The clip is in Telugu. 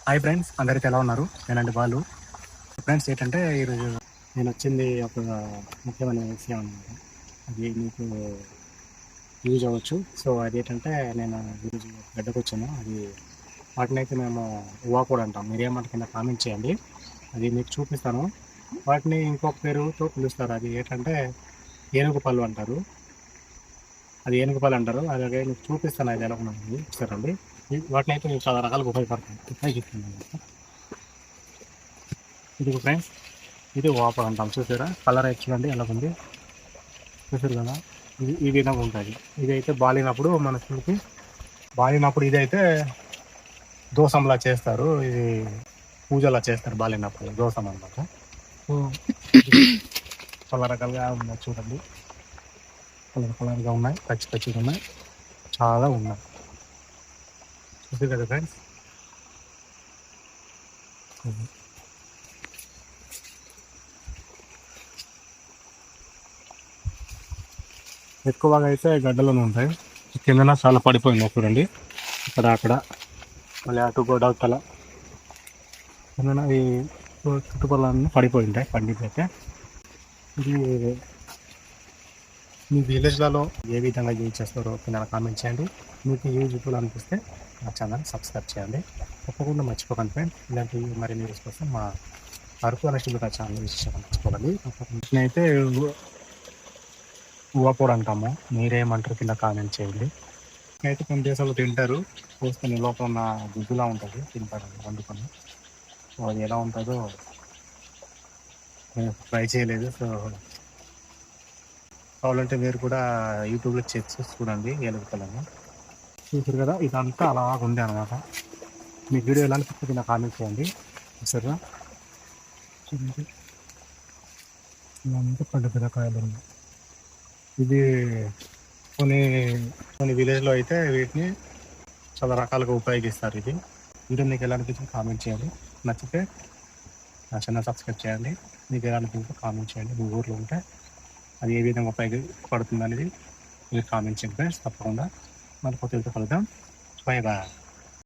హాయ్ ఫ్రెండ్స్, అందరికీ ఎలా ఉన్నారు? నేనండి బాలు. ఫ్రెండ్స్ ఏంటంటే ఈరోజు నేను వచ్చింది ఒక ముఖ్యమైన విషయం అనమాట. అది మీకు యూజ్ అవ్వచ్చు. సో అదేంటంటే నేను ఈరోజు గడ్డకు వచ్చాను. అది వాటినైతే మేము ఊవాకోడి అంటాం. మీరేమంట కింద కామెంట్ చేయండి. అది మీకు చూపిస్తాను. వాటిని ఇంకొక పేరుతో పిలుస్తారు. అది ఏంటంటే ఏనుగు పళ్ళు అంటారు. అది ఏనుగు పళ్ళు అంటారు. అలాగే మీకు చూపిస్తాను అది ఎలా ఉన్నది చూస్తారండి. వాటిని అయితే మీకు చాలా రకాలుగా ఉపయోగిస్తుంది అనమాట. ఇది ఫ్రెండ్స్, ఇది వాపర్ అంటాం. చూసారా కలర్ అయితే చూడండి ఎలా ఉంది, చూసారు కదా. ఇది ఈ విధంగా ఉంటుంది. ఇది అయితే బాలినప్పుడు మనకి బాలినప్పుడు ఇదైతే దోసంలా చేస్తారు. ఇది పూజలా చేస్తారు బాలినప్పుడు దోసం అనమాట. సో చాలా రకాలుగా ఉన్నాయి చూడండి, కలర్గా ఉన్నాయి, పచ్చిగా ఉన్నాయి, చాలా ఉన్నాయి. చూసారు కదా ఫ్రెండ్స్. ఎక్కువగా అయితే గడ్డలోనే ఉంటాయి. కిందన చాలా పడిపోయింది చూడండి, అక్కడ మళ్ళీ అటు గోడవతల కిందన ఈ చుట్టుపక్కల పడిపోయి ఉంటాయి. పండిపోతే ఇది మీ విలేజ్లలో ఏ విధంగా యూజ్ చేస్తారో కింద కామెంట్ చేయండి. మీకు యూజ్ఫుల్ అనిపిస్తే మా ఛానల్ సబ్స్క్రైబ్ చేయండి. తప్పకుండా మర్చిపోకండి ఫ్రెండ్స్. ఇలాంటి మరిన్ని వీడియోస్ కోసం మా అరకు అనస్టిబిటా ఛానల్ విశేషంగా మర్చిపోకండి. అయితే ఊవపోడు అంటాము. మీరేమంటారు కింద కామెంట్ చేయండి. అయితే కొన్ని దేశాలు తింటారు, పోసుకొని లోపల ఉన్న గుడ్డులా ఉంటుంది, తింటారు వండుకొని. సో అది ఎలా ఉంటుందో నేను ట్రై చేయలేదు. సో కావాలంటే మీరు కూడా యూట్యూబ్లో చెక్ చేసి చూడండి ఎలుగుతలని. చూసారు కదా, ఇదంతా అలా ఉంది అనమాట. మీ వీడియో ఎలా అనిపిస్తుంది కింద కామెంట్ చేయండి. చూసారా చూడండి, ఇదంతా పెద్ద కాయలు ఉన్నాయి. ఇది కొన్ని విలేజ్లో అయితే వీటిని చాలా రకాలుగా ఉపయోగిస్తారు. ఇది వీడియో మీకు ఎలా అనిపించింది కామెంట్ చేయండి. నచ్చితే నా ఛానల్ సబ్స్క్రైబ్ చేయండి. మీకు ఎలా అనిపించిందో కామెంట్ చేయండి. మీ ఊర్లో ఉంటే అది ఏ విధంగా ఉపయోగపడుతుంది అనేది మీరు కామెంట్ చేయండి ఫ్రెండ్స్. తప్పకుండా మన కొత్తతో కలుద్దాం. Bye bye.